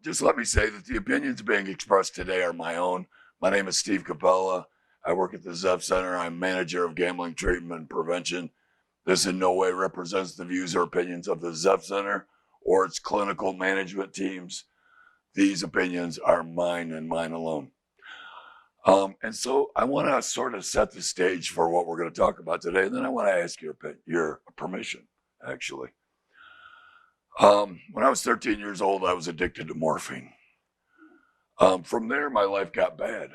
Just let me say that the opinions being expressed today are my own. My name is Steve Kapela. I work at the Zepf Center. I'm manager of gambling treatment and prevention. This in no way represents the views or opinions of the Zepf Center or its clinical management teams. These opinions are mine and mine alone. And so I want to sort of set the stage for what we're going to talk about today. And then I want to ask your permission, actually. When I was 13 years old, I was addicted to morphine. From there, my life got bad.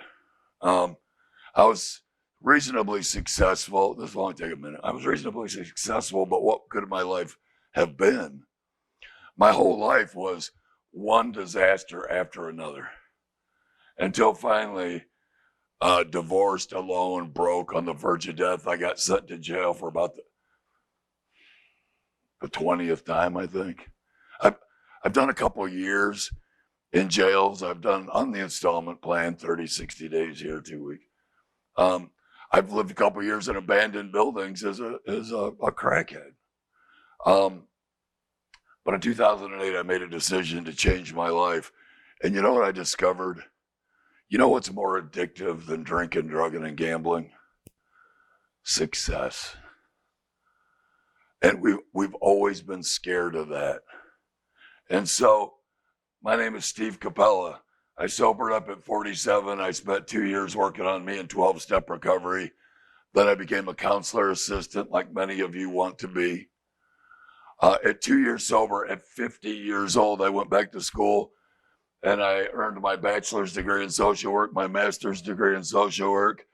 I was reasonably successful. This will only take a minute. I was reasonably successful, but what could my life have been? My whole life was one disaster after another, until finally, divorced, alone, broke, on the verge of death. I got sent to jail for about the 20th time, I think. I've done a couple of years in jails. I've done on the installment plan, 30, 60 days here, 2 weeks. I've lived a couple of years in abandoned buildings as a crackhead. But in 2008, I made a decision to change my life. And you know what I discovered? You know what's more addictive than drinking, drugging, and gambling? Success. And we've always been scared of that. And so my name is Steve Kapela. I sobered up at 47. I spent 2 years working on me in 12-step recovery. Then I became a counselor assistant, like many of you want to be. At 2 years sober, at 50 years old, I went back to school and I earned my bachelor's degree in social work, my master's degree in social work.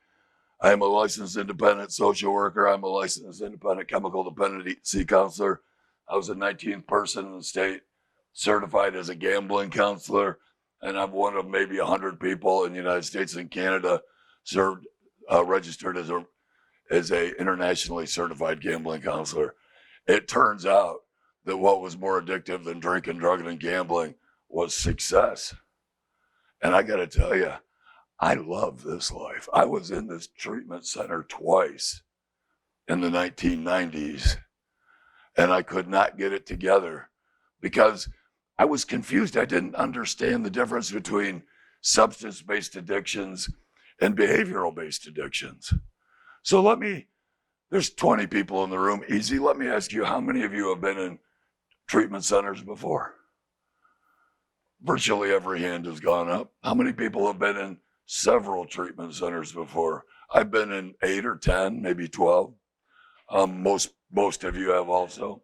I am a licensed independent social worker. I'm a licensed independent chemical dependency counselor. I was the 19th person in the state certified as a gambling counselor, and I'm one of maybe 100 people in the United States and Canada registered as a internationally certified gambling counselor. It turns out that what was more addictive than drinking, drugging, and gambling was success. And I got to tell you, I love this life. I was in this treatment center twice in the 1990s, and I could not get it together because I was confused. I didn't understand the difference between substance-based addictions and behavioral-based addictions. So there's 20 people in the room, easy. Let me ask you, how many of you have been in treatment centers before? Virtually every hand has gone up. How many people have been in several treatment centers before? I've been in 8 or 10, maybe 12. Most of you have also.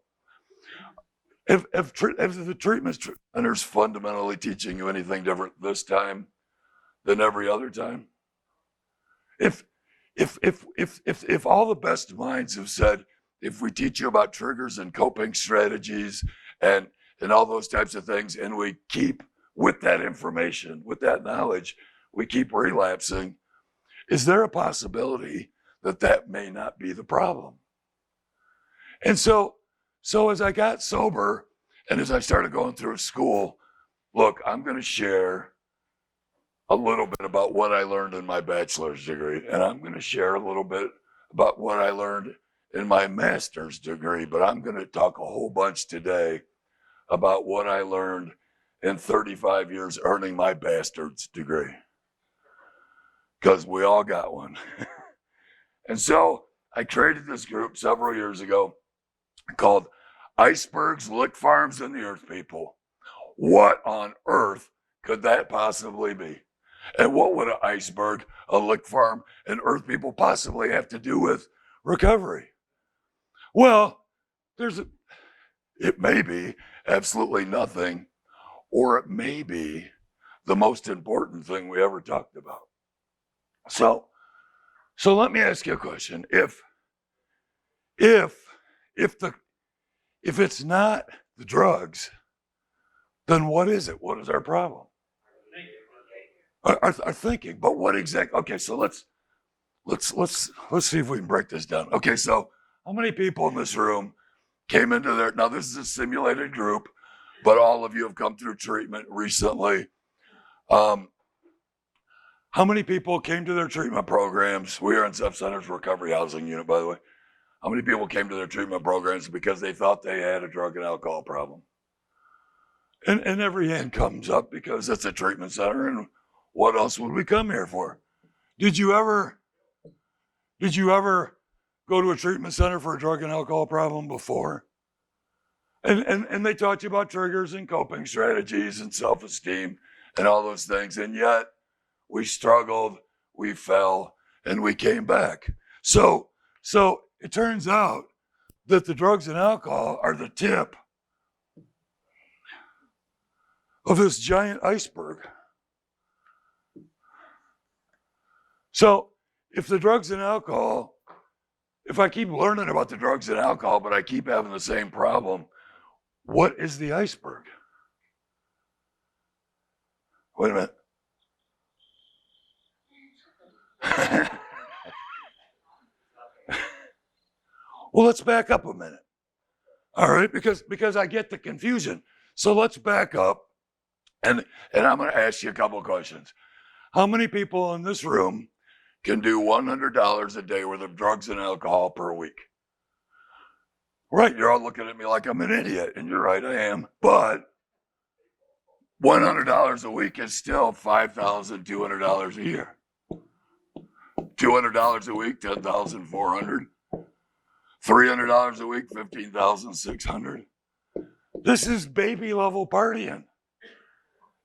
If the treatment center's fundamentally teaching you anything different this time than every other time, if all the best minds have said, if we teach you about triggers and coping strategies and all those types of things, and we keep with that information, with that knowledge, we keep relapsing, is there a possibility that that may not be the problem? And so as I got sober and as I started going through school, look, I'm going to share a little bit about what I learned in my bachelor's degree, and I'm going to share a little bit about what I learned in my master's degree, but I'm going to talk a whole bunch today about what I learned in 35 years earning my bastard's degree, because we all got one. And so I created this group several years ago called Icebergs, Lickfarms, and the Earth People. What on earth could that possibly be? And what would an iceberg, a lick farm, and Earth People possibly have to do with recovery? Well, it may be absolutely nothing, or it may be the most important thing we ever talked about. So let me ask you a question. If it's not the drugs, then what is it? What is our problem? Our thinking. But what exactly? Okay, so let's see if we can break this down. Okay, so how many people in this room came into their, now this is a simulated group, but all of you have come through treatment recently. How many people came to their treatment programs? We are in Zepf Center's recovery housing unit, by the way. How many people came to their treatment programs because they thought they had a drug and alcohol problem? And every hand comes up because it's a treatment center, and what else would we come here for? Did you ever go to a treatment center for a drug and alcohol problem before? And they taught you about triggers and coping strategies and self-esteem and all those things. And yet we struggled, we fell, and we came back. So it turns out that the drugs and alcohol are the tip of this giant iceberg. So if the drugs and alcohol, if I keep learning about the drugs and alcohol, but I keep having the same problem, what is the iceberg? Wait a minute. Well, let's back up a minute. All right, because I get the confusion. So let's back up, and I'm going to ask you a couple of questions. How many people in this room can do $100 a day worth of drugs and alcohol per week? Right, you're all looking at me like I'm an idiot, and you're right, I am. But $100 a week is still $5,200 a year. $200 a week, $10,400. $300 a week, $15,600. This is baby level partying.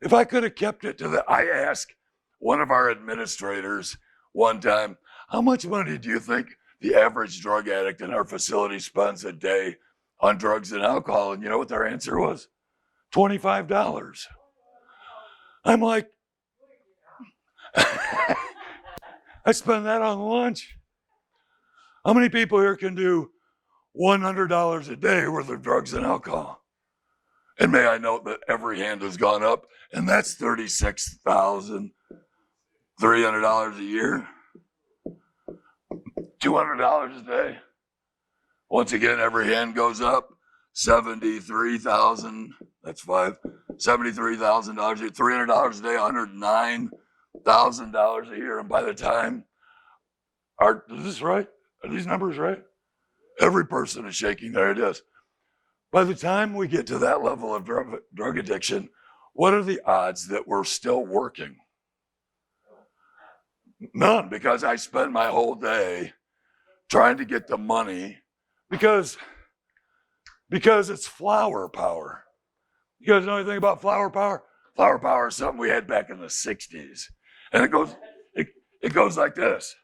If I could have kept it to that, I asked one of our administrators one time, how much money do you think the average drug addict in our facility spends a day on drugs and alcohol? And you know what their answer was? $25. I'm like, I spend that on lunch. How many people here can do $100 a day worth of drugs and alcohol? And may I note that every hand has gone up, and that's $36,300 a year. $200 a day. Once again, every hand goes up. $73,000. That's $73,000. $300 a day, $109,000 a year. And by the time, is this right? Are these numbers right? Every person is shaking their head. By the time we get to that level of drug addiction, what are the odds that we're still working? None, because I spend my whole day trying to get the money because it's flower power. You guys know anything about flower power? Flower power is something we had back in the 60s. And it goes like this.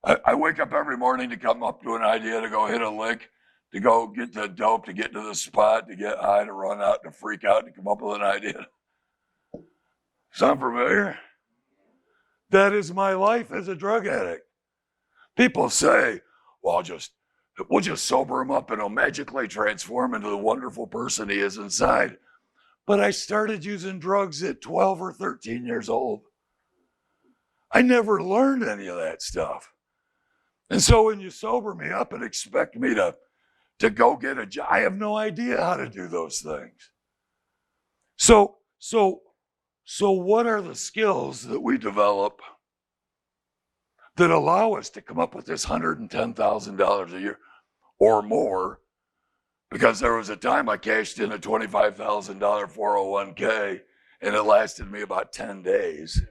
I wake up every morning to come up to an idea to go hit a lick, to go get the dope, to get to the spot, to get high, to run out, to freak out, to come up with an idea. Sound familiar? That is my life as a drug addict. People say, well, we'll just sober him up and he'll magically transform into the wonderful person he is inside. But I started using drugs at 12 or 13 years old. I never learned any of that stuff. And so when you sober me up and expect me to go get a job, I have no idea how to do those things. So what are the skills that we develop that allow us to come up with this $110,000 a year or more? Because there was a time I cashed in a $25,000 401k and it lasted me about 10 days.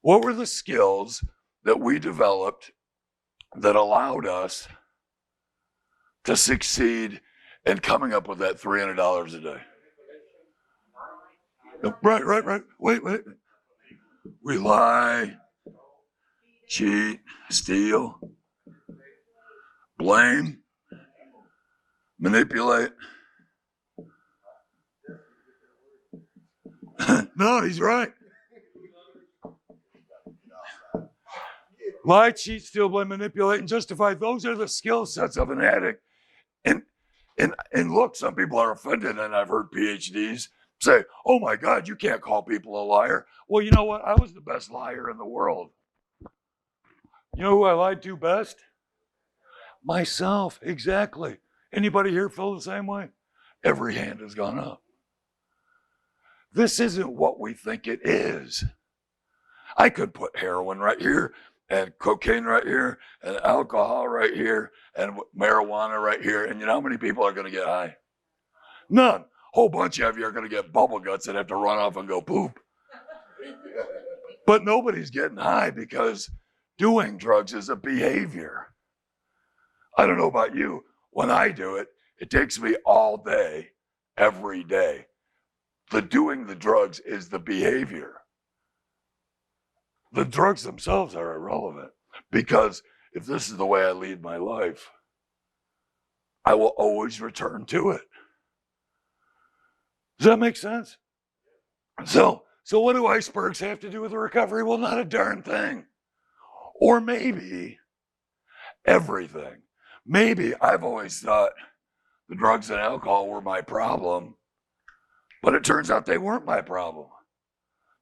What were the skills that we developed that allowed us to succeed in coming up with that $300 a day? Right. Wait. We lie, cheat, steal, blame, manipulate. No, he's right. Lie, cheat, steal, blame, manipulate, and justify. Those are the skill sets of an addict. And look, some people are offended, and I've heard PhDs say, oh my God, you can't call people a liar. Well, you know what? I was the best liar in the world. You know who I lied to best? Myself, exactly. Anybody here feel the same way? Every hand has gone up. This isn't what we think it is. I could put heroin right here, and cocaine right here, and alcohol right here, and marijuana right here. And you know how many people are going to get high? None. whole bunch of you are going to get bubble guts and have to run off and go poop. But nobody's getting high because doing drugs is a behavior. I don't know about you. When I do it, it takes me all day, every day. The doing the drugs is the behavior. The drugs themselves are irrelevant, because if this is the way I lead my life, I will always return to it. Does that make sense? So what do icebergs have to do with the recovery? Well, not a darn thing. Or maybe everything. Maybe I've always thought the drugs and alcohol were my problem, but it turns out they weren't my problem.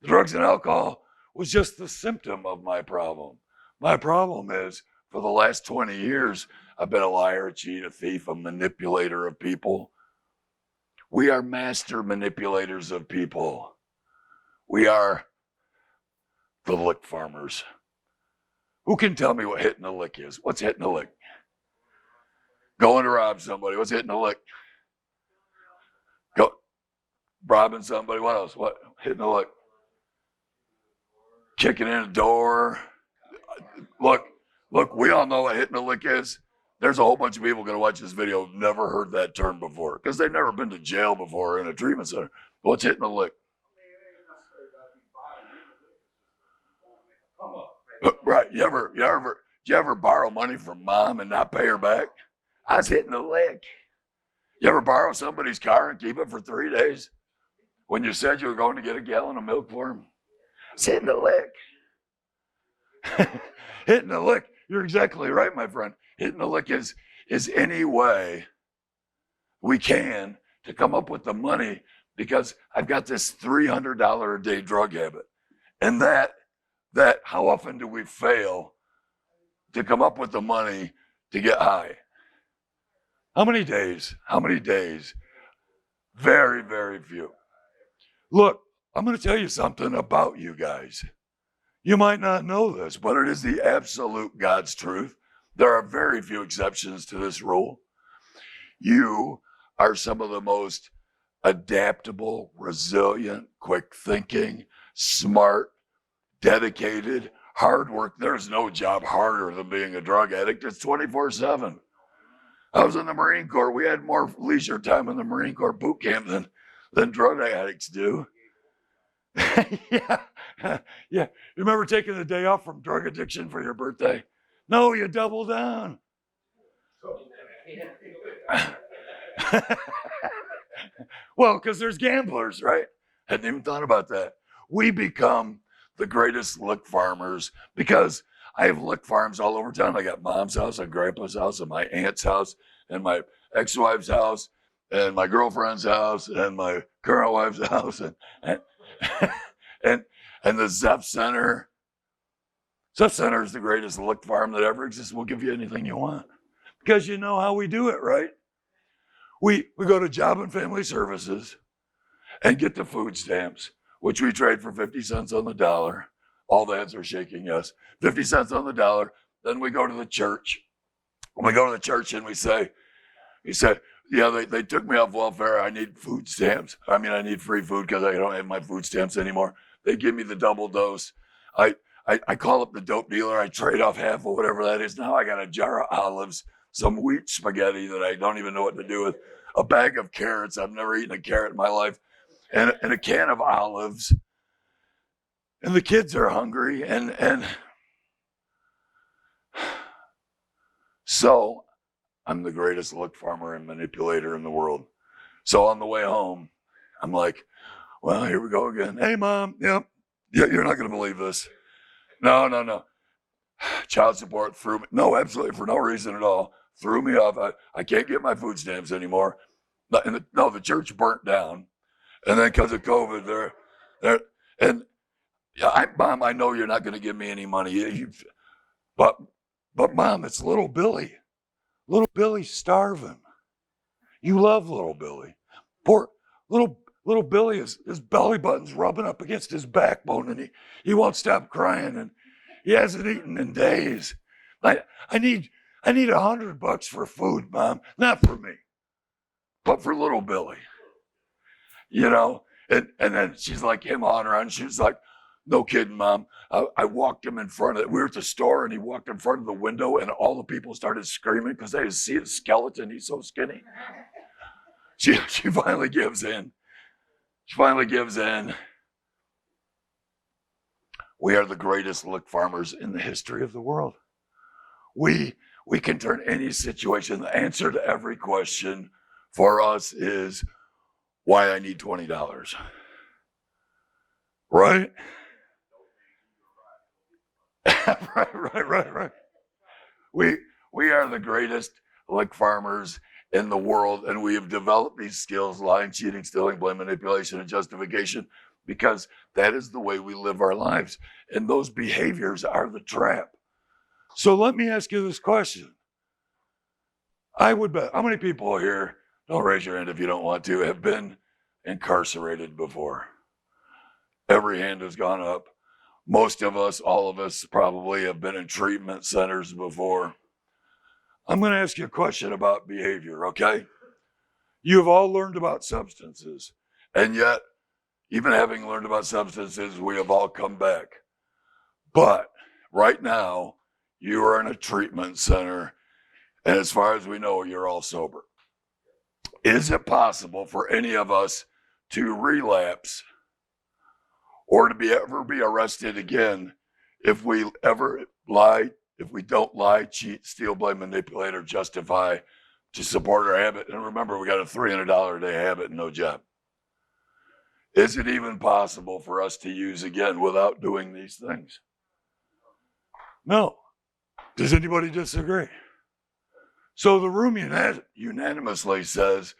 The drugs and alcohol was just the symptom of my problem. My problem is, for the last 20 years, I've been a liar, a cheat, a thief, a manipulator of people. We are master manipulators of people. We are the Lickfarmers. Who can tell me what hitting a lick is? What's hitting a lick? Going to rob somebody. What's hitting a lick? Go robbing somebody. What else? What? Hitting a lick? Kicking in a door. Look, we all know what hitting a lick is. There's a whole bunch of people going to watch this video who've never heard that term before because they've never been to jail before in a treatment center. What's hitting a lick? Right. You ever borrow money from mom and not pay her back? I was hitting a lick. You ever borrow somebody's car and keep it for 3 days when you said you were going to get a gallon of milk for him? I was hitting a lick. Hitting a lick. You're exactly right, my friend. Hitting a lick is any way we can to come up with the money, because I've got this $300 a day drug habit. And that how often do we fail to come up with the money to get high? How many days? Very, very few. Look, I'm going to tell you something about you guys. You might not know this, but it is the absolute God's truth. There are very few exceptions to this rule. You are some of the most adaptable, resilient, quick thinking, smart, dedicated, hard work. There's no job harder than being a drug addict. It's 24/7. I was in the Marine Corps. We had more leisure time in the Marine Corps boot camp than drug addicts do. Yeah. You remember taking the day off from drug addiction for your birthday? No, you double down. Well, because there's gamblers, right? Hadn't even thought about that. We become the greatest lick farmers because I have lick farms all over town. I got mom's house and grandpa's house and my aunt's house and my ex-wife's house and my girlfriend's house and my current wife's house and the Zepf Center. Zepf Center is the greatest lick farm that ever exists. We'll give you anything you want because you know how we do it, right? We go to Job and Family Services and get the food stamps, which we trade for 50 cents on the dollar. All the heads are shaking yes. 50 cents on the dollar. Then we go to the church. When we go to the church and we say, yeah, they took me off welfare. I need food stamps. I need free food because I don't have my food stamps anymore. They give me the double dose. I call up the dope dealer. I trade off half of whatever that is. Now I got a jar of olives, some wheat spaghetti that I don't even know what to do with, a bag of carrots. I've never eaten a carrot in my life, and a can of olives. And the kids are hungry, and so I'm the greatest lick farmer and manipulator in the world. So on the way home, I'm like, well, here we go again. Hey, Mom, yep. Yeah, you're not going to believe this. No. Child support threw me. No, absolutely, for no reason at all. Threw me off. I can't get my food stamps anymore. The church burnt down. And then because of COVID, Mom, I know you're not going to give me any money. But Mom, it's little Billy. Little Billy's starving. You love little Billy. Poor little Billy, his belly button's rubbing up against his backbone, and he won't stop crying, and he hasn't eaten in days. I need $100 for food, Mom. Not for me, but for little Billy. you know, and then she's like him on her, and she's like, no kidding, Mom. I walked him in front of, we were at the store, and he walked in front of the window, and all the people started screaming because they see his skeleton. He's so skinny. She finally gives in. She finally gives in. We are the greatest lick farmers in the history of the world. We can turn any situation. The answer to every question for us is why I need $20. Right? Right. We are the greatest lick farmers in the world, and we have developed these skills: lying, cheating, stealing, blame, manipulation, and justification, because that is the way we live our lives. And those behaviors are the trap. So let me ask you this question. I would bet, how many people here, don't raise your hand if you don't want to, have been incarcerated before? Every hand has gone up. Most of us, all of us probably have been in treatment centers before. I'm going to ask you a question about behavior, okay? You've all learned about substances, and yet, even having learned about substances, we have all come back. But right now, you are in a treatment center, and as far as we know, you're all sober. Is it possible for any of us to relapse or to ever be arrested again if we ever lie, if we don't lie, cheat, steal, blame, manipulate, or justify to support our habit? And remember, we got a $300 a day habit and no job. Is it even possible for us to use again without doing these things? No. Does anybody disagree? So the room unanimously says,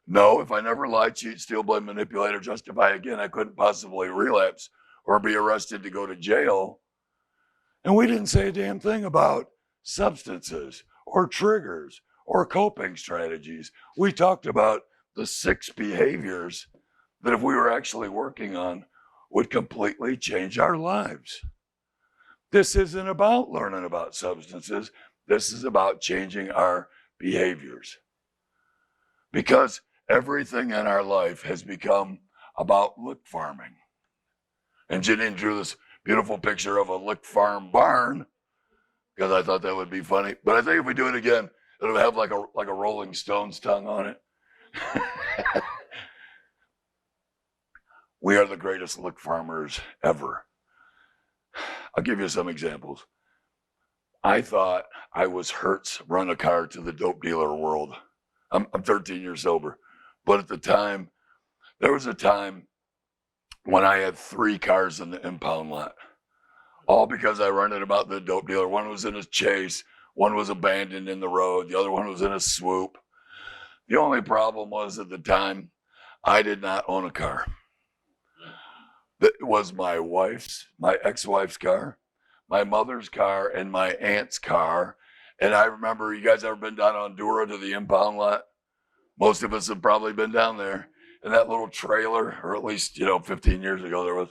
no, if I never lie, cheat, steal, blame, manipulate, or justify again, I couldn't possibly relapse or be arrested to go to jail. And we didn't say a damn thing about substances or triggers or coping strategies. We talked about the 6 behaviors that, if we were actually working on, would completely change our lives. This isn't about learning about substances. This is about changing our behaviors. Because everything in our life has become about lick farming. And Janine drew this beautiful picture of a lick farm barn because I thought that would be funny. But I think if we do it again, it'll have like a Rolling Stones tongue on it. We are the greatest lick farmers ever. I'll give you some examples. I thought I was Hertz run a car to the dope dealer world. I'm 13 years sober. But at the time, there was a time when I had 3 cars in the impound lot, all because I rented about the dope dealer. One was in a chase, one was abandoned in the road, the other one was in a swoop. The only problem was, at the time, I did not own a car. It was my ex-wife's car, my mother's car, and my aunt's car. And I remember, you guys ever been down on Dura to the impound lot? Most of us have probably been down there. And that little trailer, or at least, 15 years ago there was.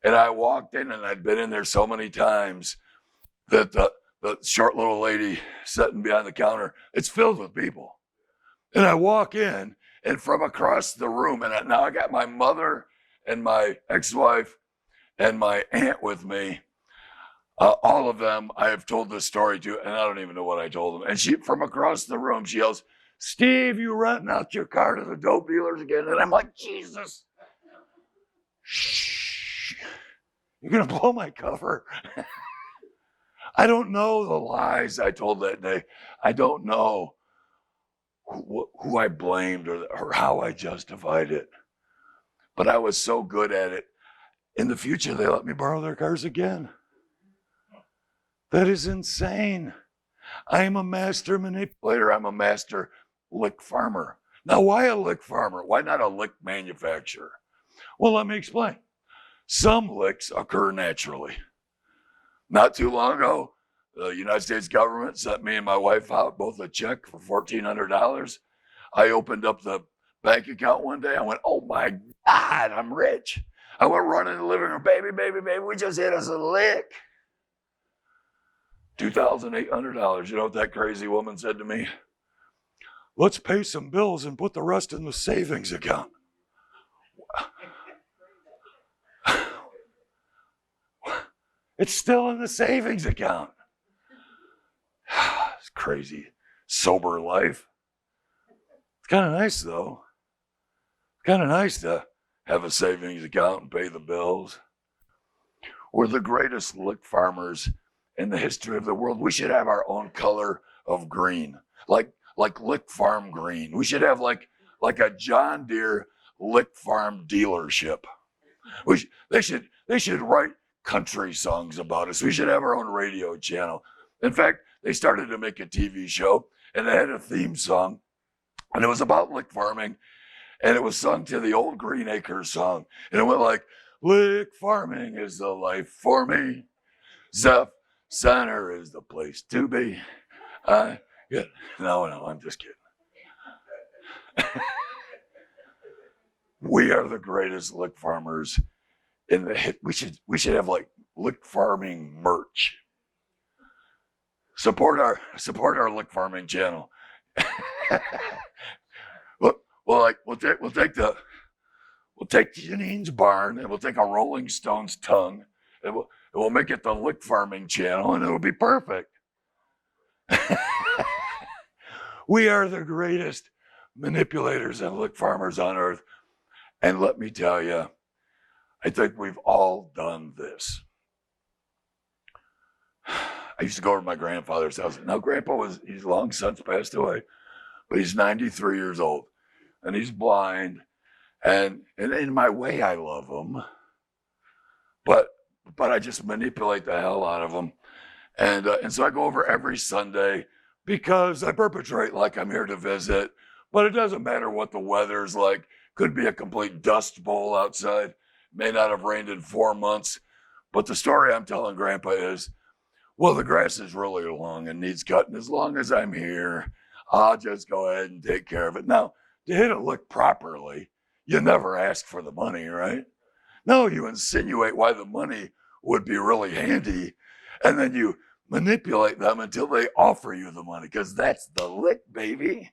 And I walked in, and I'd been in there so many times that the short little lady sitting behind the counter, it's filled with people. And I walk in, and from across the room, and now I got my mother and my ex-wife and my aunt with me. All of them, I have told this story to, and I don't even know what I told them. And she, from across the room, she yells, "Steve, you renting out your car to the dope dealers again?" And I'm like, Jesus. Shh. You're going to blow my cover. I don't know the lies I told that day. I don't know who I blamed or how I justified it. But I was so good at it. In the future, they let me borrow their cars again. That is insane. I am a master manipulator. I'm a master lick farmer. Now, why a lick farmer? Why not a lick manufacturer? Well, let me explain. Some licks occur naturally. Not too long ago, the United States government sent me and my wife out both a check for $1,400. I opened up the bank account one day. I went, oh my God, I'm rich. I went running in the living room, baby, we just hit us a lick. $2,800. You know what that crazy woman said to me? Let's pay some bills and put the rest in the savings account. It's still in the savings account. It's crazy. Sober life. It's kind of nice, though. Kind of nice to have a savings account and pay the bills. We're the greatest lick farmers in the history of the world. We should have our own color of green, like Lick Farm green. We should have like a John Deere Lick Farm dealership. They should write country songs about us. We should have our own radio channel. In fact, they started to make a TV show, and they had a theme song, and it was about lick farming, and it was sung to the old Green Acres song, and it went like, lick farming is the life for me. Zepf Center is the place to be. No, I'm just kidding. We are the greatest lick farmers in the hit. We should have like lick farming merch. Support our lick farming channel. We'll take Janine's barn, and we'll take a Rolling Stones tongue, and we'll make it the lick farming channel, and it'll be perfect. We are the greatest manipulators and lick farmers on earth. And let me tell you, I think we've all done this. I used to go over to my grandfather's house. Now, he's long since passed away, but he's 93 years old, and he's blind. And in my way, I love him, but I just manipulate the hell out of him. And so I go over every Sunday because I perpetrate like I'm here to visit, but it doesn't matter what the weather's like. Could be a complete dust bowl outside. May not have rained in 4 months. But the story I'm telling Grandpa is, well, the grass is really long and needs cutting. As long as I'm here, I'll just go ahead and take care of it. Now, to hit a lick properly, you never ask for the money, right? No, you insinuate why the money would be really handy, and then you manipulate them until they offer you the money, because that's the lick, baby.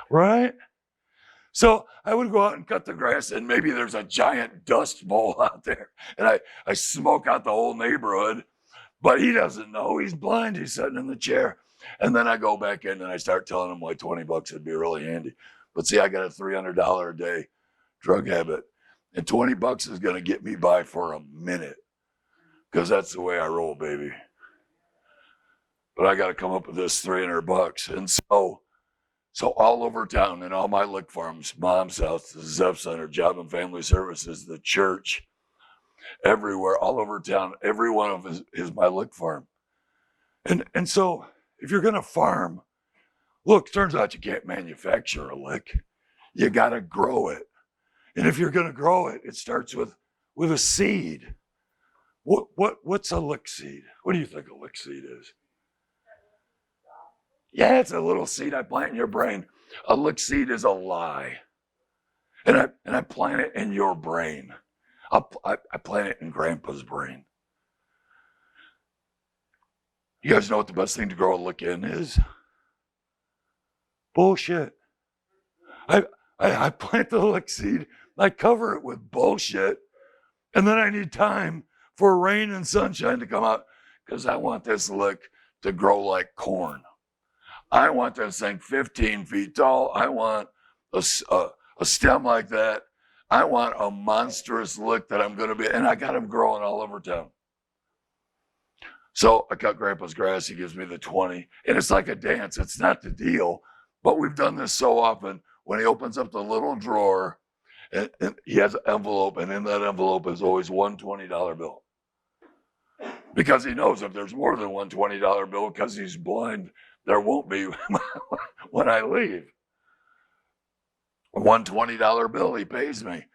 Right? So I would go out and cut the grass, and maybe there's a giant dust bowl out there, and I smoke out the whole neighborhood, but he doesn't know. He's blind. He's sitting in the chair. And then I go back in and I start telling him why $20 would be really handy. But see, I got a $300 a day drug habit, and $20 is going to get me by for a minute, because that's the way I roll, baby. But I got to come up with this $300. And so all over town, in all my lick farms, Mom's House, the Zepf Center, Job and Family Services, the church, everywhere, all over town, every one of them is my lick farm. And so if you're going to farm, look, turns out you can't manufacture a lick. You got to grow it. And if you're going to grow it, it starts with a seed. What's a lick seed? What do you think a lick seed is? Yeah, it's a little seed I plant in your brain. A lick seed is a lie. And I plant it in your brain. I plant it in Grandpa's brain. You guys know what the best thing to grow a lick in is? Bullshit. I plant the lick seed, I cover it with bullshit, and then I need time for rain and sunshine to come out, because I want this lick to grow like corn. I want this thing 15 feet tall. I want a stem like that. I want a monstrous lick that I'm going to be, and I got them growing all over town. So I cut Grandpa's grass. He gives me the 20, and it's like a dance. It's not the deal, but we've done this so often. When he opens up the little drawer, and he has an envelope, and in that envelope is always one $20 bill. Because he knows if there's more than one $20 bill, because he's blind, there won't be when I leave. One $20 bill he pays me.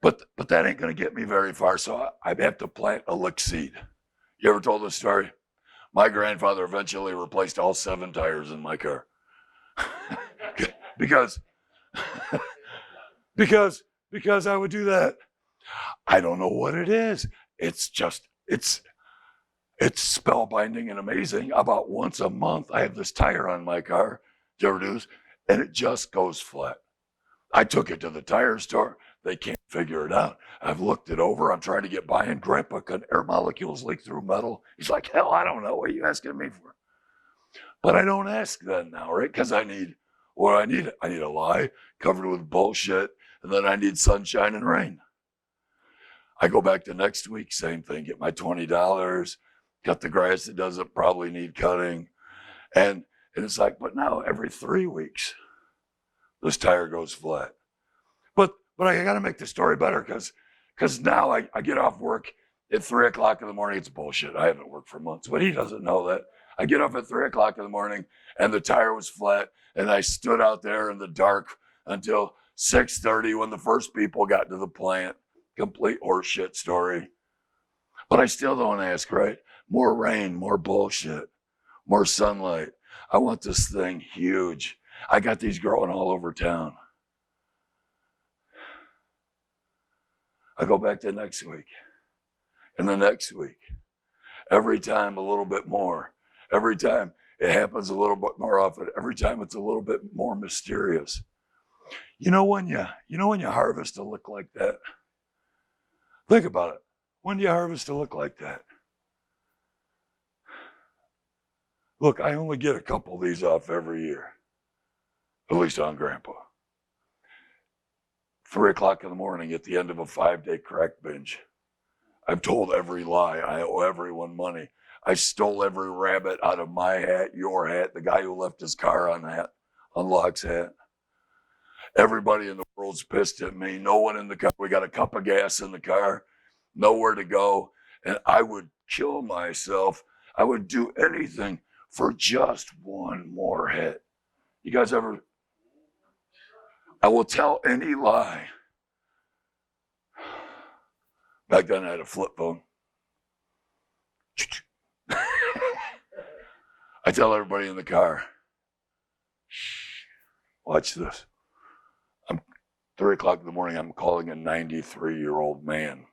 But that ain't going to get me very far, so I have to plant a lick seed. You ever told this story? My grandfather eventually replaced all 7 tires in my car. because I would do that. I don't know what it is. It's spellbinding and amazing. About once a month, I have this tire on my car, do you ever do this? And it just goes flat. I took it to the tire store. They can't figure it out. I've looked it over. I'm trying to get by, and Grandpa, can air molecules leak through metal? He's like, hell, I don't know. What are you asking me for? But I don't ask then now, right? Because I need what I need. I need a lie covered with bullshit, and then I need sunshine and rain. I go back to next week, same thing, get my $20, cut the grass that doesn't probably need cutting. And it's like, but now every 3 weeks, this tire goes flat. But I got to make the story better because now I get off work at 3 o'clock in the morning. It's bullshit. I haven't worked for months, but he doesn't know that. I get off at 3 o'clock in the morning and the tire was flat, and I stood out there in the dark until 6:30 when the first people got to the plant. Complete horseshit story. But I still don't ask, right? More rain, more bullshit, more sunlight. I want this thing huge. I got these growing all over town. I go back to next week and the next week. Every time a little bit more. Every time it happens a little bit more often. Every time it's a little bit more mysterious. You know when you harvest a lick like that? Think about it. When do you harvest a lick like that? Look, I only get a couple of these off every year. At least on Grandpa. 3 o'clock in the morning at the end of a 5-day crack binge. I've told every lie. I owe everyone money. I stole every rabbit out of my hat, your hat, the guy who left his car on Locke's hat. Everybody in the world's pissed at me. No one in the car. We got a cup of gas in the car, nowhere to go. And I would kill myself. I would do anything for just one more hit. You guys ever? I will tell any lie. Back then I had a flip phone. I tell everybody in the car, watch this. 3 o'clock in the morning, I'm calling a 93-year-old man.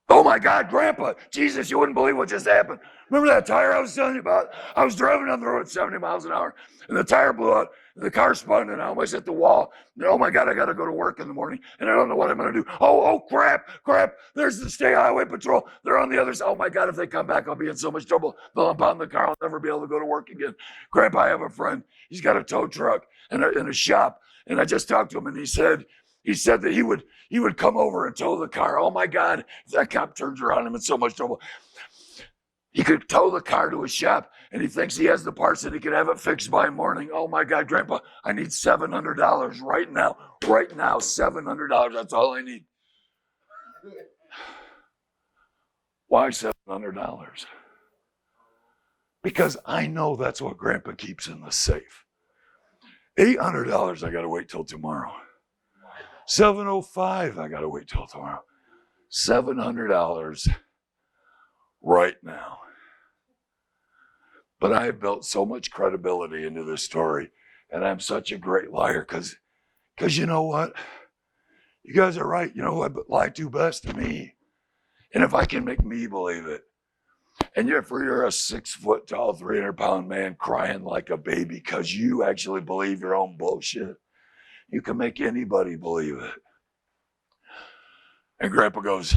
Oh my God, Grandpa, Jesus, you wouldn't believe what just happened. Remember that tire I was telling you about? I was driving down the road at 70 miles an hour, and the tire blew out, and the car spun, and I almost hit the wall. And oh my God, I got to go to work in the morning, and I don't know what I'm going to do. Oh, crap, there's the State Highway Patrol. They're on the other side. Oh my God, if they come back, I'll be in so much trouble. They'll impound the car. I'll never be able to go to work again. Grandpa, I have a friend. He's got a tow truck and a shop, and I just talked to him, and he said that he would come over and tow the car. Oh my God, if that cop turns around, I'm in so much trouble. He could tow the car to his shop, and he thinks he has the parts and he could have it fixed by morning. Oh my God, Grandpa, I need $700 right now. Right now, $700. That's all I need. Why $700? Because I know that's what Grandpa keeps in the safe. $800, I got to wait till tomorrow. $705, I got to wait till tomorrow. $700 right now. But I have built so much credibility into this story, and I'm such a great liar because you know what? You guys are right. You know who I lie to best? Me. And if I can make me believe it, and you're a 6 foot tall, 300-pound man crying like a baby because you actually believe your own bullshit, you can make anybody believe it. And Grandpa goes,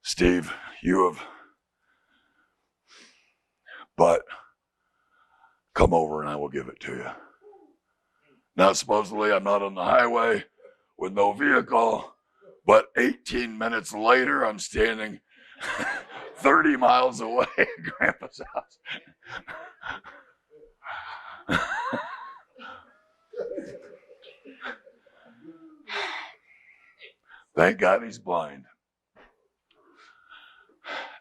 Steve, but come over and I will give it to you. Now, supposedly I'm not on the highway with no vehicle, but 18 minutes later, I'm standing 30 miles away at Grandpa's house. Thank God he's blind.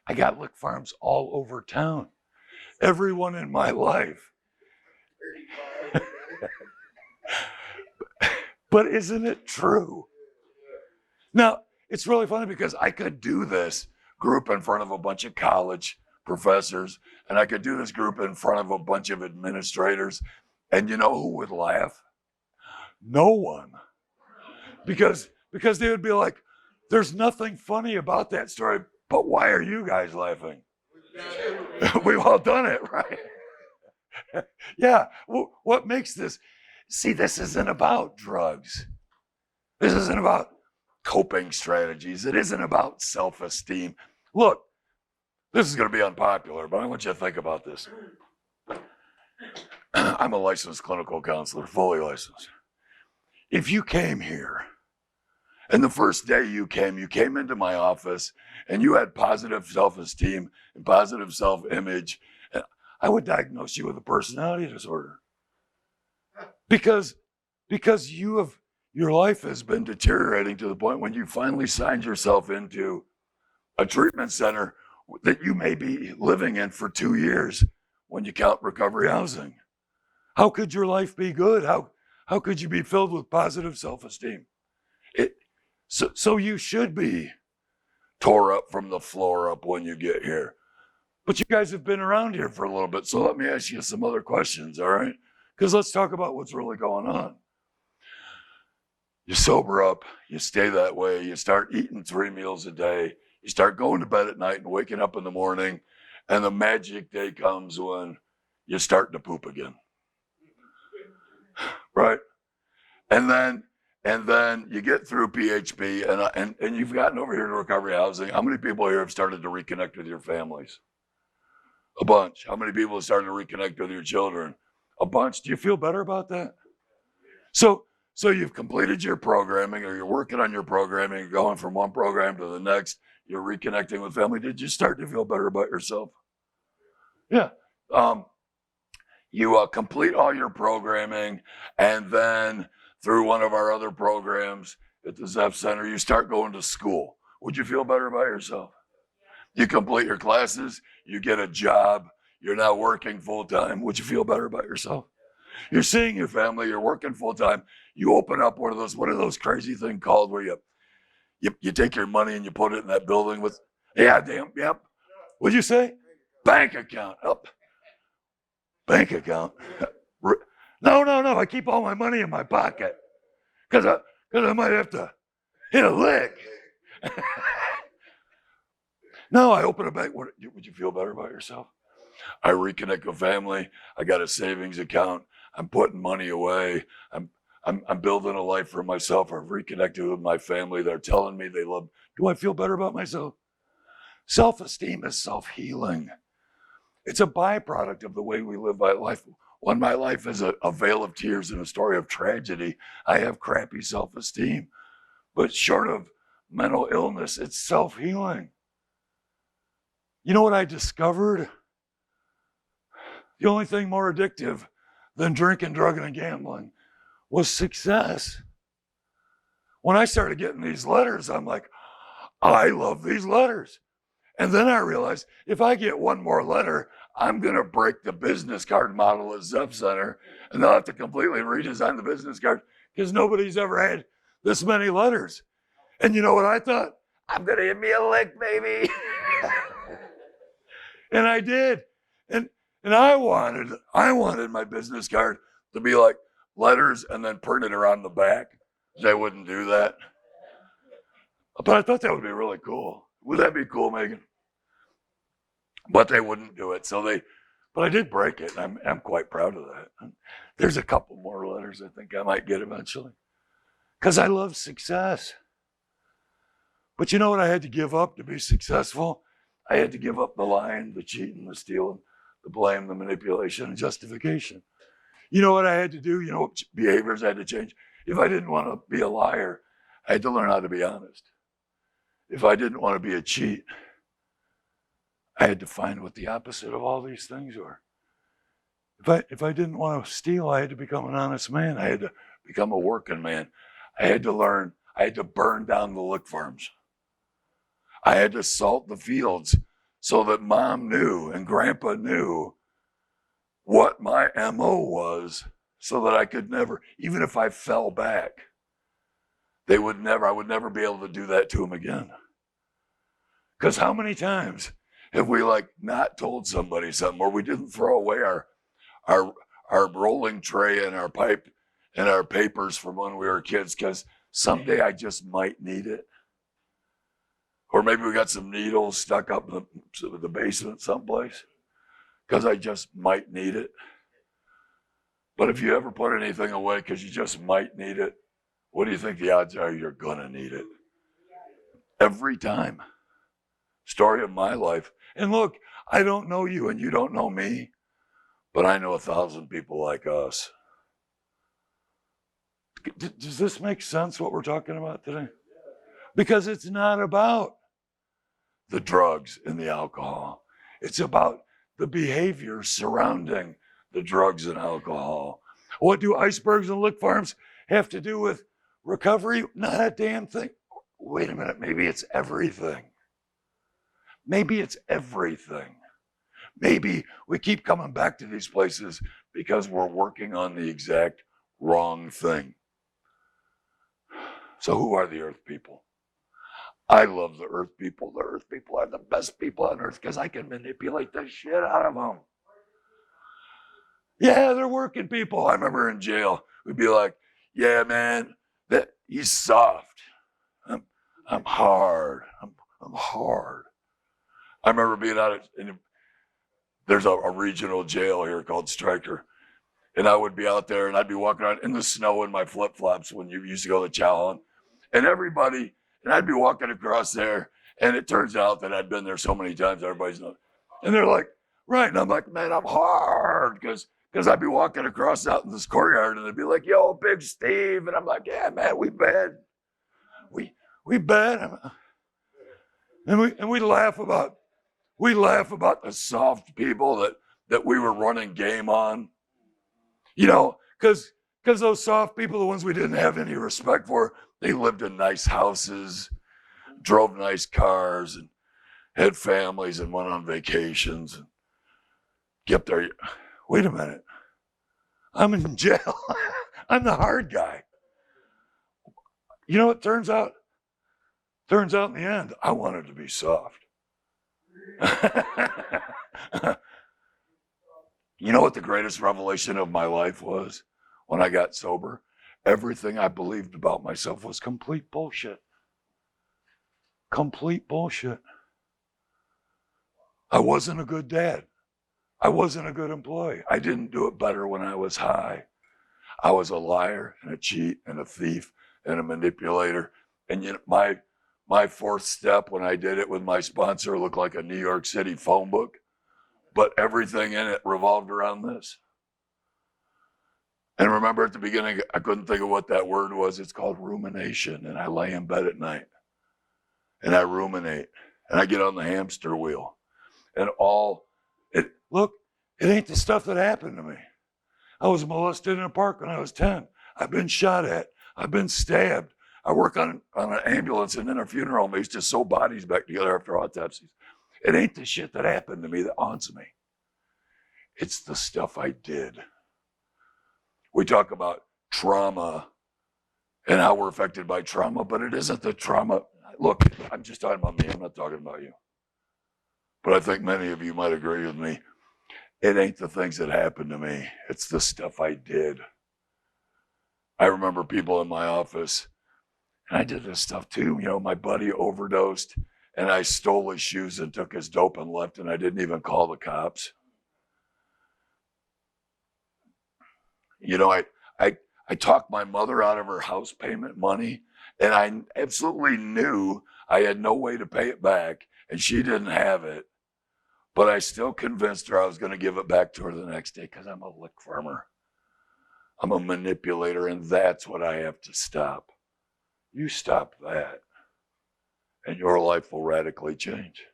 I got Lickfarms all over town. Everyone in my life. But isn't it true? Now, it's really funny because I could do this group in front of a bunch of college professors, and I could do this group in front of a bunch of administrators, and you know who would laugh? No one. Because they would be like, there's nothing funny about that story, but why are you guys laughing? We've all done it, right? Yeah. What makes this? See, this isn't about drugs. This isn't about coping strategies. It isn't about self-esteem. Look, this is going to be unpopular, but I want you to think about this. I'm a licensed clinical counselor, fully licensed. If you came here, and the first day you came into my office, and you had positive self-esteem and positive self-image, I would diagnose you with a personality disorder. Because your life has been deteriorating to the point when you finally signed yourself into a treatment center that you may be living in for 2 years when you count recovery housing. How could your life be good? How could you be filled with positive self-esteem? So you should be tore up from the floor up when you get here. But you guys have been around here for a little bit, so let me ask you some other questions, all right? Because let's talk about what's really going on. You sober up, you stay that way, you start eating 3 meals a day, you start going to bed at night and waking up in the morning, and the magic day comes when you start to poop again. Right? And then you get through PHP and you've gotten over here to recovery housing. How many people here have started to reconnect with your families? A bunch. How many people have started to reconnect with your children? A bunch. Do you feel better about that? So you've completed your programming, or you're working on your programming, you're going from one program to the next, you're reconnecting with family. Did you start to feel better about yourself? Yeah. You complete all your programming, and then through one of our other programs at the Zepf Center, you start going to school. Would you feel better about yourself? You complete your classes, you get a job, you're now working full time. Would you feel better about yourself? You're seeing your family, you're working full time. You open up one of those crazy things called where you take your money and you put it in that building with, yep. What'd you say? Bank account. Up. Bank account. No. I keep all my money in my pocket because I might have to hit a lick. No, I open a bank. Would you feel better about yourself? I reconnect with family. I got a savings account. I'm putting money away. I'm building a life for myself. I've reconnected with my family. They're telling me they love. Do I feel better about myself? Self-esteem is self-healing. It's a byproduct of the way we live my life. When my life is a veil of tears and a story of tragedy, I have crappy self-esteem. But short of mental illness, it's self-healing. You know what I discovered? The only thing more addictive than drinking, drugging, and gambling was success. When I started getting these letters, I'm like, I love these letters. And then I realized if I get one more letter, I'm going to break the business card model at Zepf Center, and they'll have to completely redesign the business card because nobody's ever had this many letters. And you know what I thought? I'm going to hit me a lick, baby. And I did. And I wanted my business card to be like letters and then printed around the back. They wouldn't do that. But I thought that would be really cool. Would that be cool, Megan? But they wouldn't do it. But I did break it. And I'm quite proud of that. And there's a couple more letters I think I might get eventually. Because I love success. But you know what I had to give up to be successful? I had to give up the lying, the cheating, the stealing, the blame, the manipulation, and justification. You know what I had to do? You know what behaviors I had to change? If I didn't want to be a liar, I had to learn how to be honest. If I didn't want to be a cheat, I had to find what the opposite of all these things were. If I didn't want to steal, I had to become an honest man. I had to become a working man. I had to learn. I had to burn down the Lickfarms. I had to salt the fields so that Mom knew and Grandpa knew what my MO was, so that I could never, even if I fell back, I would never be able to do that to them again. Because how many times have we not told somebody something, or we didn't throw away our rolling tray and our pipe and our papers from when we were kids because someday I just might need it? Or maybe we got some needles stuck up in the basement someplace because I just might need it. But if you ever put anything away because you just might need it, what do you think the odds are you're gonna need it? Every time. Story of my life. And look, I don't know you and you don't know me, but I know 1,000 people like us. Does this make sense, what we're talking about today? Because it's not about the drugs and the alcohol. It's about the behavior surrounding the drugs and alcohol. What do Icebergs and Lickfarms have to do with recovery? Not a damn thing. Wait a minute, maybe it's everything. Maybe it's everything. Maybe we keep coming back to these places because we're working on the exact wrong thing. So who are the earth people? I love the earth people. The earth people are the best people on earth because I can manipulate the shit out of them. Yeah, they're working people. I remember in jail, we'd be like, yeah, man, he's soft. I'm hard. I'm hard. I remember being out there's a regional jail here called Stryker. And I would be out there and I'd be walking around in the snow in my flip-flops when you used to go to Chow. And I'd be walking across there, and it turns out that I'd been there so many times, everybody's known. And they're like, right. And I'm like, man, I'm hard. Because I'd be walking across out in this courtyard, and they'd be like, yo, Big Steve. And I'm like, yeah, man, we bad. We bad. And we laugh about the soft people that we were running game on. You know, because those soft people, the ones we didn't have any respect for, they lived in nice houses, drove nice cars, and had families and went on vacations and kept their. Wait a minute. I'm in jail. I'm the hard guy. You know, it turns out in the end, I wanted to be soft. You know what the greatest revelation of my life was when I got sober? Everything I believed about myself was complete bullshit. Complete bullshit. I wasn't a good dad. I wasn't a good employee. I didn't do it better when I was high. I was a liar and a cheat and a thief and a manipulator. And you know, my fourth step when I did it with my sponsor looked like a New York City phone book, but everything in it revolved around this. And remember at the beginning, I couldn't think of what that word was. It's called rumination. And I lay in bed at night and I ruminate and I get on the hamster wheel. And look, it ain't the stuff that happened to me. I was molested in a park when I was 10. I've been shot at. I've been stabbed. I work on an ambulance and in a funeral home. I used to sew bodies back together after autopsies. It ain't the shit that happened to me that haunts me. It's the stuff I did. We talk about trauma and how we're affected by trauma, but it isn't the trauma. Look, I'm just talking about me. I'm not talking about you. But I think many of you might agree with me. It ain't the things that happened to me. It's the stuff I did. I remember people in my office, and I did this stuff too. You know, my buddy overdosed, and I stole his shoes and took his dope and left, and I didn't even call the cops. You know, I talked my mother out of her house payment money, and I absolutely knew I had no way to pay it back, and she didn't have it. But I still convinced her I was going to give it back to her the next day because I'm a lick farmer. I'm a manipulator, and that's what I have to stop. You stop that, and your life will radically change.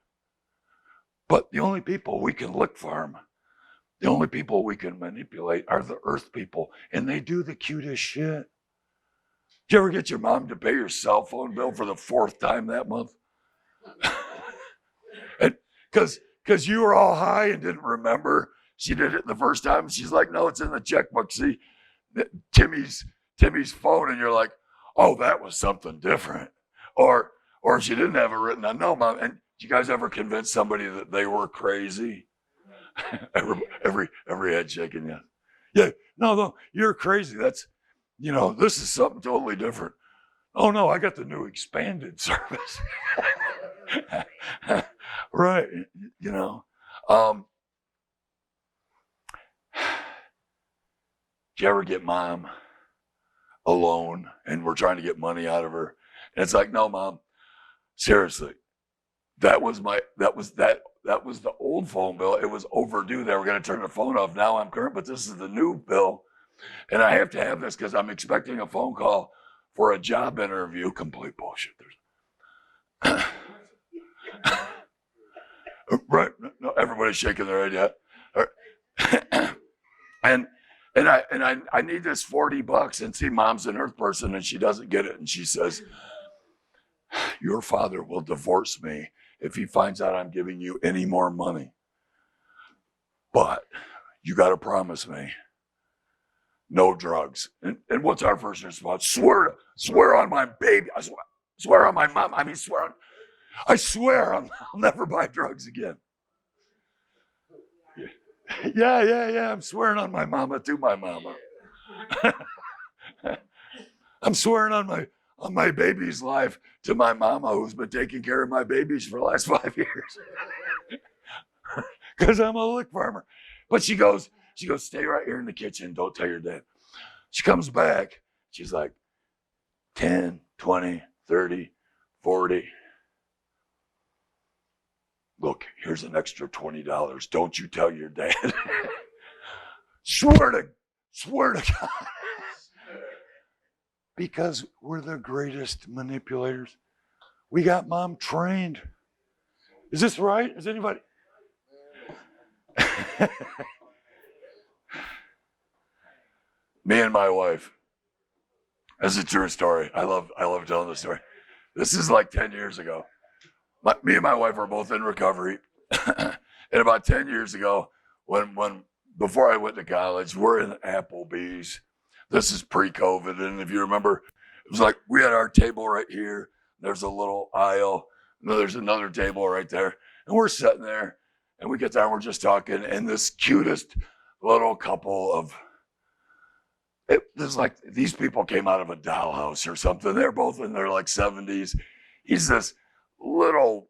But the only people we can lick farm, the only people we can manipulate are the earth people, and they do the cutest shit. Did you ever get your mom to pay your cell phone bill for the 4th time that month? Because you were all high and didn't remember. She did it the first time. She's like, no, it's in the checkbook. See, Timmy's phone. And you're like, oh, that was something different. Or if she didn't have it written down, no, Mom. And did you guys ever convince somebody that they were crazy? every head shaking, yeah. Yeah, no, you're crazy. That's, this is something totally different. Oh no, I got the new expanded service. Right, you know. Do you ever get mom alone and we're trying to get money out of her? And it's like, no, mom, seriously, that was the old phone bill. It was overdue. They were going to turn the phone off. Now I'm current, but this is the new bill. And I have to have this because I'm expecting a phone call for a job interview. Complete bullshit. Right. No, everybody's shaking their head yet. and I need this $40 and see mom's an earth person and she doesn't get it. And she says, your father will divorce me if he finds out I'm giving you any more money. But you got to promise me no drugs. And what's our first response? Swear on my baby. I swear on my mom. I swear I'll never buy drugs again. Yeah. I'm swearing on my mama to my mama. I'm swearing on my baby's life to my mama who's been taking care of my babies for the last 5 years. Because I'm a lick farmer. But she goes, stay right here in the kitchen. Don't tell your dad. She comes back. She's like, 10, 20, 30, 40. Look, here's an extra $20. Don't you tell your dad. Swear to God. Because we're the greatest manipulators. We got mom trained. Is this right? Is anybody? Me and my wife. That's a true story. I love telling this story. This is like 10 years ago. Me and my wife are both in recovery. And about 10 years ago, before I went to college, we're in Applebee's. This is pre-COVID. And if you remember, it was like we had our table right here. There's a little aisle. And then there's another table right there. And we're sitting there. And we get there and we're just talking. And this cutest little couple of, there's like, these people came out of a dollhouse or something. They're both in their like 70s. He's this little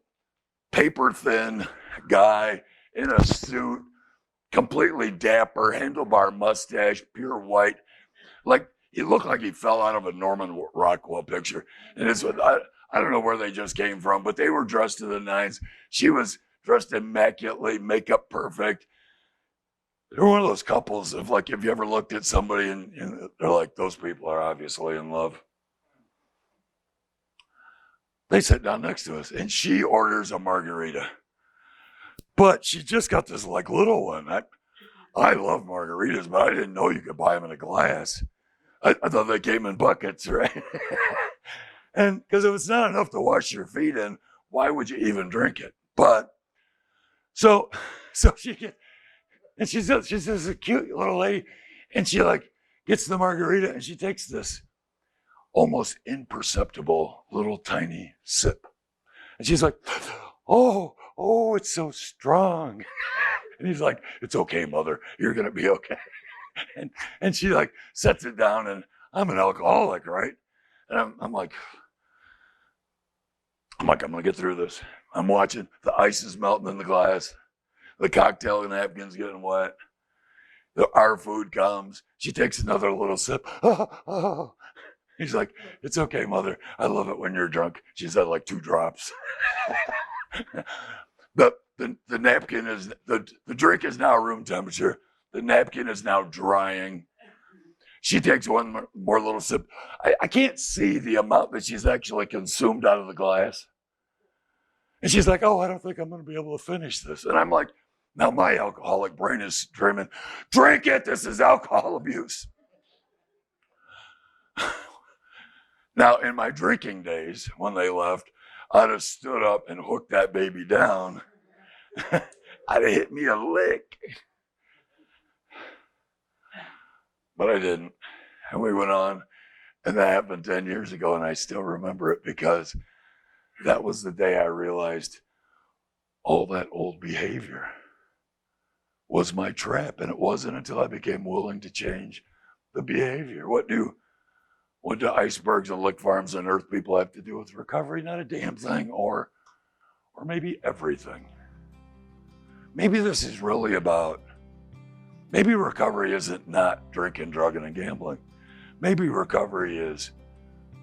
paper thin guy in a suit, completely dapper, handlebar mustache, pure white. Like he looked like he fell out of a Norman Rockwell picture. And I don't know where they just came from, but they were dressed to the nines. She was dressed immaculately, makeup perfect. They're one of those couples of like, if you ever looked at somebody and they're like, those people are obviously in love. They sit down next to us and she orders a margarita. But she just got this like little one. I love margaritas, but I didn't know you could buy them in a glass. I thought they came in buckets, right? And because if it's not enough to wash your feet in, why would you even drink it? But so she gets, and she's a cute little lady, and she like gets the margarita and she takes this almost imperceptible little tiny sip. And she's like, oh, it's so strong. And he's like, it's okay, mother. You're going to be okay. And she like sets it down and I'm an alcoholic, right? And I'm like, I'm going to get through this. I'm watching the ice is melting in the glass. The cocktail napkin's getting wet. Our food comes. She takes another little sip. Oh. He's like, it's okay, mother. I love it when you're drunk. She's had like 2 drops. The napkin is, the drink is now room temperature. The napkin is now drying. She takes one more little sip. I can't see the amount that she's actually consumed out of the glass. And she's like, oh, I don't think I'm going to be able to finish this. And I'm like, now my alcoholic brain is dreaming, drink it. This is alcohol abuse. Now, in my drinking days, when they left, I'd have stood up and hooked that baby down. I'd have hit me a lick. But I didn't. And we went on. And that happened 10 years ago, and I still remember it because that was the day I realized all that old behavior was my trap. And it wasn't until I became willing to change the behavior. What do What do icebergs and Lickfarms and earth people have to do with recovery? Not a damn thing, or maybe everything. Maybe this is really about, maybe recovery isn't not drinking, drugging, and gambling. Maybe recovery is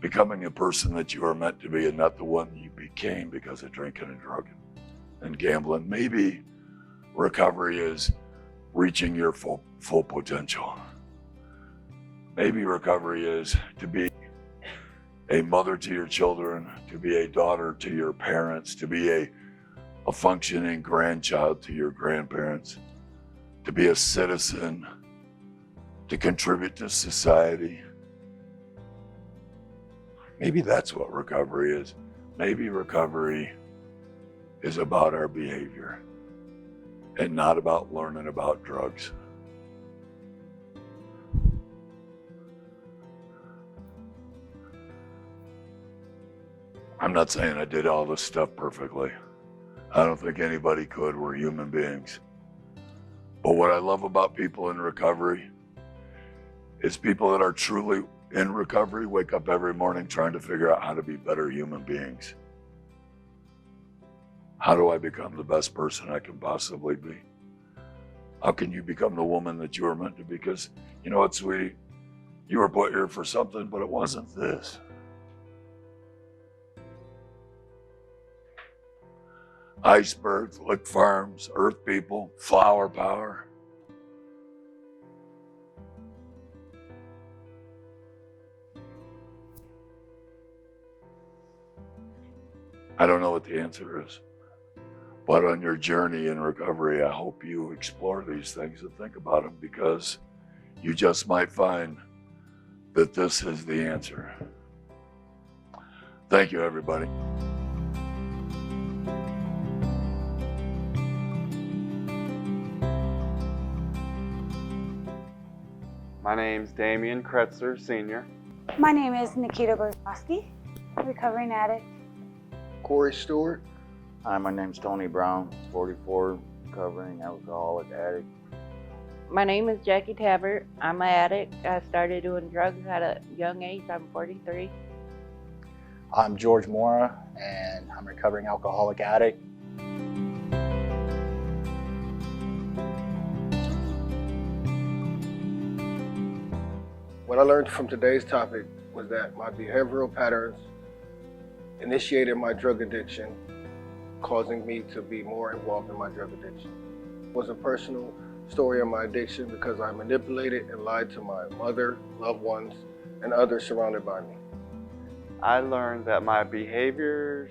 becoming a person that you are meant to be and not the one you became because of drinking and drugging and gambling. Maybe recovery is reaching your full potential. Maybe recovery is to be a mother to your children, to be a daughter to your parents, to be a functioning grandchild to your grandparents, to be a citizen, to contribute to society. Maybe that's what recovery is. Maybe recovery is about our behavior and not about learning about drugs. I'm not saying I did all this stuff perfectly. I don't think anybody could. We're human beings. But what I love about people in recovery is people that are truly in recovery wake up every morning trying to figure out how to be better human beings. How do I become the best person I can possibly be? How can you become the woman that you were meant to be? Because you know what, sweetie? You were put here for something, but it wasn't this. Icebergs, Lickfarms, earth people, flower power. I don't know what the answer is, but on your journey in recovery, I hope you explore these things and think about them, because you just might find that this is the answer. Thank you, everybody. My name's Damian Kretzer, Sr. My name is Nikita Berkowski, recovering addict. Corey Stewart. Hi, my name's Tony Brown, 44, recovering alcoholic addict. My name is Jackie Tabbert. I'm an addict. I started doing drugs at a young age. I'm 43. I'm George Mora, and I'm a recovering alcoholic addict. What I learned from today's topic was that my behavioral patterns initiated my drug addiction, causing me to be more involved in my drug addiction. It was a personal story of my addiction because I manipulated and lied to my mother, loved ones, and others surrounded by me. I learned that my behaviors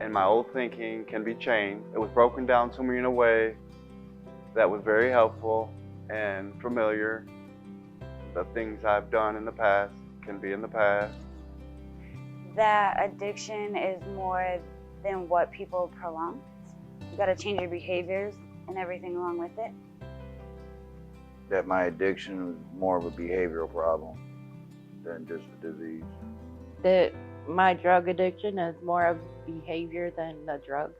and my old thinking can be changed. It was broken down to me in a way that was very helpful and familiar. The things I've done in the past can be in the past. That addiction is more than what people prolong. You gotta change your behaviors and everything along with it. That my addiction was more of a behavioral problem than just a disease. That my drug addiction is more of behavior than the drugs.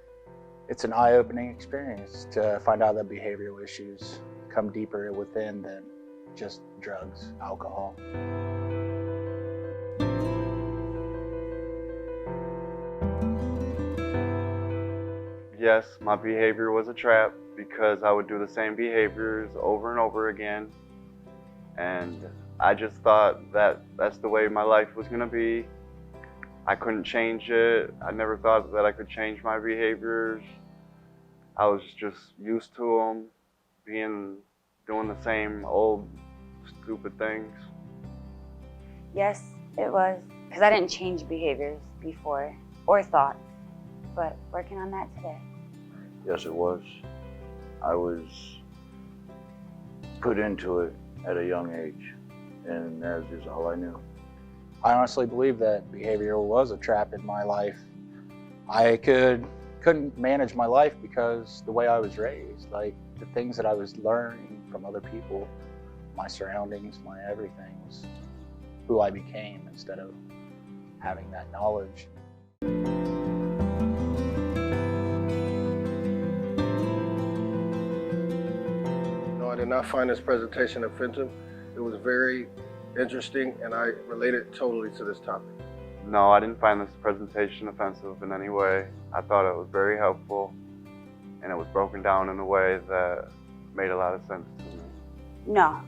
It's an eye-opening experience to find out that behavioral issues come deeper within than just drugs, alcohol. Yes, my behavior was a trap because I would do the same behaviors over and over again. And I just thought that that's the way my life was gonna be. I couldn't change it. I never thought that I could change my behaviors. I was just used to them, doing the same old stupid things. Yes, it was, because I didn't change behaviors before or thoughts, but working on that today. Yes, it was. I was put into it at a young age, and that's just all I knew. I honestly believe that behavior was a trap in my life. I couldn't manage my life because the way I was raised, like the things that I was learning from other people, my surroundings, my everything was who I became instead of having that knowledge. No, I did not find this presentation offensive. It was very interesting, and I related totally to this topic. No, I didn't find this presentation offensive in any way. I thought it was very helpful, and it was broken down in a way that made a lot of sense to me. No.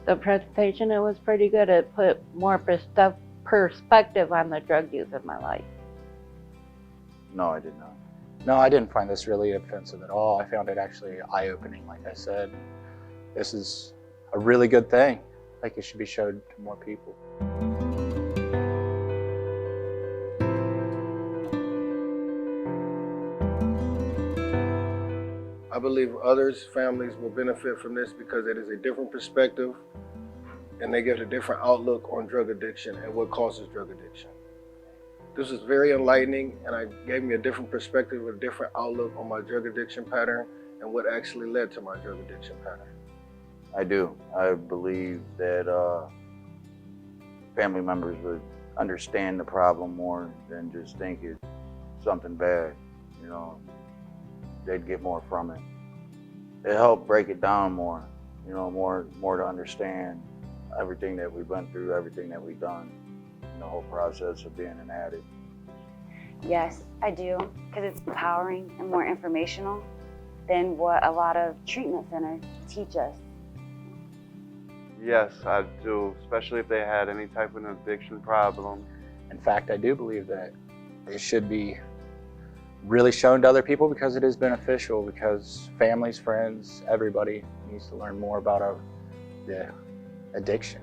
The presentation, it was pretty good. It put more perspective on the drug use of my life. No, I did not. No, I didn't find this really offensive at all. I found it actually eye-opening, like I said. This is a really good thing. I think it should be showed to more people. I believe others, families will benefit from this because it is a different perspective and they get a different outlook on drug addiction and what causes drug addiction. This was very enlightening, and it gave me a different perspective, a different outlook on my drug addiction pattern and what actually led to my drug addiction pattern. I do. I believe that family members would understand the problem more than just think it's something bad. You know, they'd get more from it. It helped break it down more, you know, more to understand everything that we went through, everything that we've done, in the whole process of being an addict. Yes, I do, because it's empowering and more informational than what a lot of treatment centers teach us. Yes, I do, especially if they had any type of an addiction problem. In fact, I do believe that it should be really shown to other people because it is beneficial, because families, friends, everybody needs to learn more about the addiction.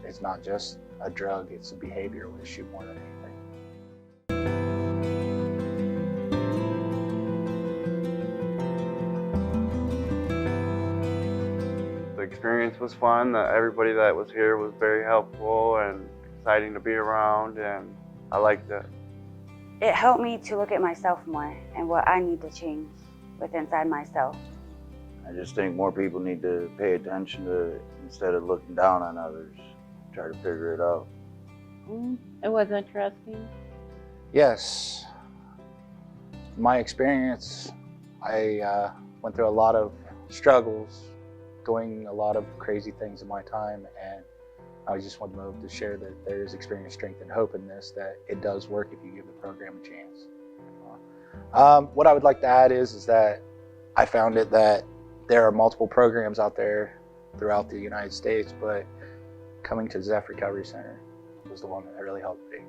It's not just a drug, it's a behavioral issue more than anything. The experience was fun. Everybody that was here was very helpful and exciting to be around, and I liked it. It helped me to look at myself more and what I need to change inside myself. I just think more people need to pay attention to it instead of looking down on others, try to figure it out. It was interesting. Yes. In my experience, I went through a lot of struggles, doing a lot of crazy things in my time, and I just wanted to share that there is experience, strength, and hope in this, that it does work if you give the program a chance. What I would like to add is that I found it that there are multiple programs out there throughout the United States, but coming to Zepf Recovery Center was the one that really helped me.